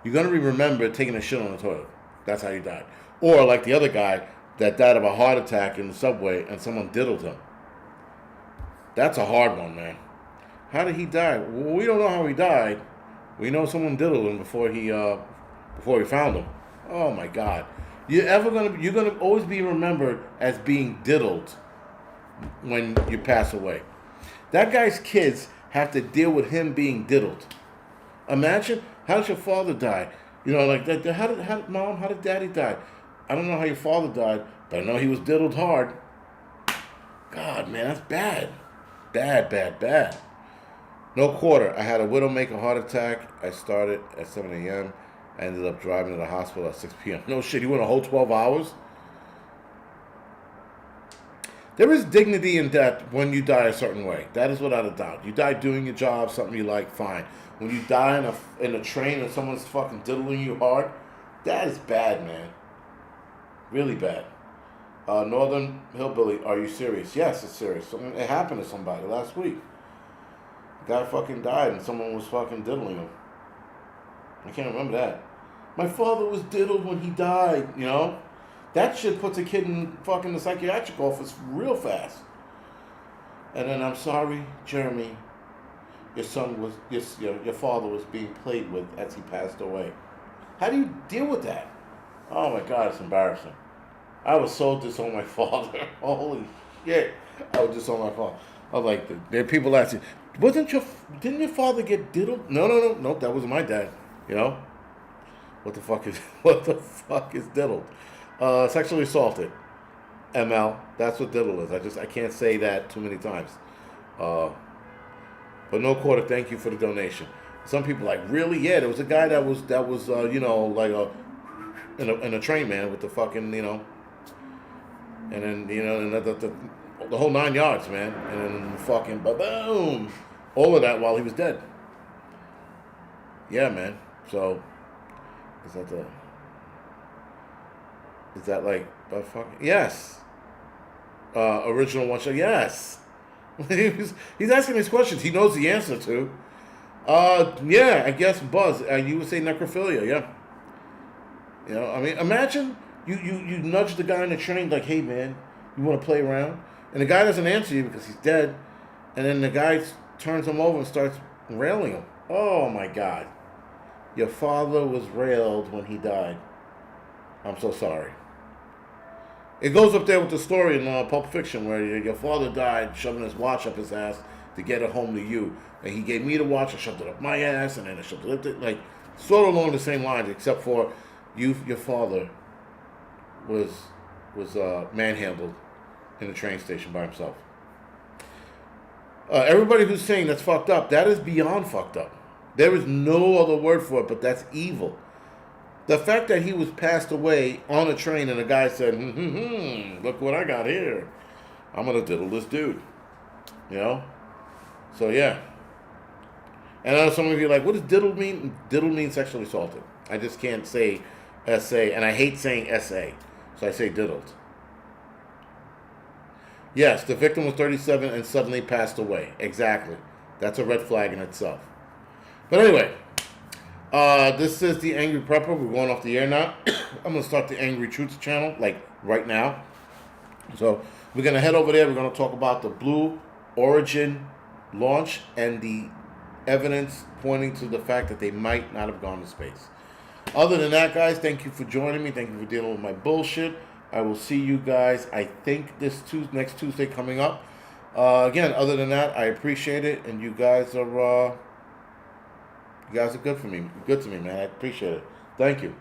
You're gonna be remembered taking a shit on the toilet. That's how you died. Or like the other guy that died of a heart attack in the subway and someone diddled him. That's a hard one, man. How did he die? Well, we don't know how he died. We know someone diddled him before he found him. Oh my God. You're gonna always be remembered as being diddled when you pass away. That guy's kids have to deal with him being diddled. Imagine, how did your father die? Like that. How did daddy die? I don't know how your father died, but I know he was diddled hard. God, man, that's bad. Bad, bad, bad. No quarter. I had a widow make a heart attack. I started at 7 a.m. I ended up driving to the hospital at 6 p.m. No shit, you went a whole 12 hours? There is dignity in death when you die a certain way. That is without a doubt. You die doing your job, something you like, fine. When you die in a train and someone's fucking diddling you hard, that is bad, man. Really bad. Northern Hillbilly, are you serious? Yes, it's serious. It happened to somebody last week. The guy fucking died and someone was fucking diddling him. I can't remember that. My father was diddled when he died, That shit puts a kid in fucking the psychiatric office real fast. And then, I'm sorry, Jeremy, your father was being played with as he passed away. How do you deal with that? Oh my God, it's embarrassing. I was so disown my father. Holy shit. I was disown my father. I was like, there are people asking, didn't your father get diddled? No, that was my dad. What the fuck is diddled? Sexually assaulted. ML. That's what diddle is. I can't say that too many times. But no quarter, thank you for the donation. Some people like, really? Yeah, there was a guy that was like in a train, man, with the fucking, and then, and the whole 9 yards, man. And then fucking boom. All of that while he was dead. Yeah, man. So, is that like a fucking, yes. Original one shot, yes. He's asking these questions he knows the answer to. Yeah, I guess Buzz, you would say necrophilia, yeah. I mean, imagine you nudge the guy in the train like, hey man, you want to play around? And the guy doesn't answer you because he's dead. And then the guy turns him over and starts railing him. Oh my God. Your father was railed when he died. I'm so sorry. It goes up there with the story in Pulp Fiction where your father died shoving his watch up his ass to get it home to you. And he gave me the watch, I shoved it up my ass, and then I shoved it up, like, sort of along the same lines, except for your father was manhandled in the train station by himself. Everybody who's saying that's fucked up, that is beyond fucked up. There is no other word for it, but that's evil. The fact that he was passed away on a train and a guy said, look what I got here. I'm going to diddle this dude. So, yeah. And I know some of you are like, what does diddle mean? Diddle means sexually assaulted. I just can't say S.A., and I hate saying S.A., so I say diddled. Yes, the victim was 37 and suddenly passed away. Exactly. That's a red flag in itself. But anyway, this is the Angryprepper. We're going off the air now. I'm going to start the Angry Truths channel, like right now. So we're going to head over there. We're going to talk about the Blue Origin launch and the evidence pointing to the fact that they might not have gone to space. Other than that, guys, thank you for joining me. Thank you for dealing with my bullshit. I will see you guys, I think, next Tuesday coming up. Again, other than that, I appreciate it, and you guys are good for me. Good to me, man. I appreciate it. Thank you.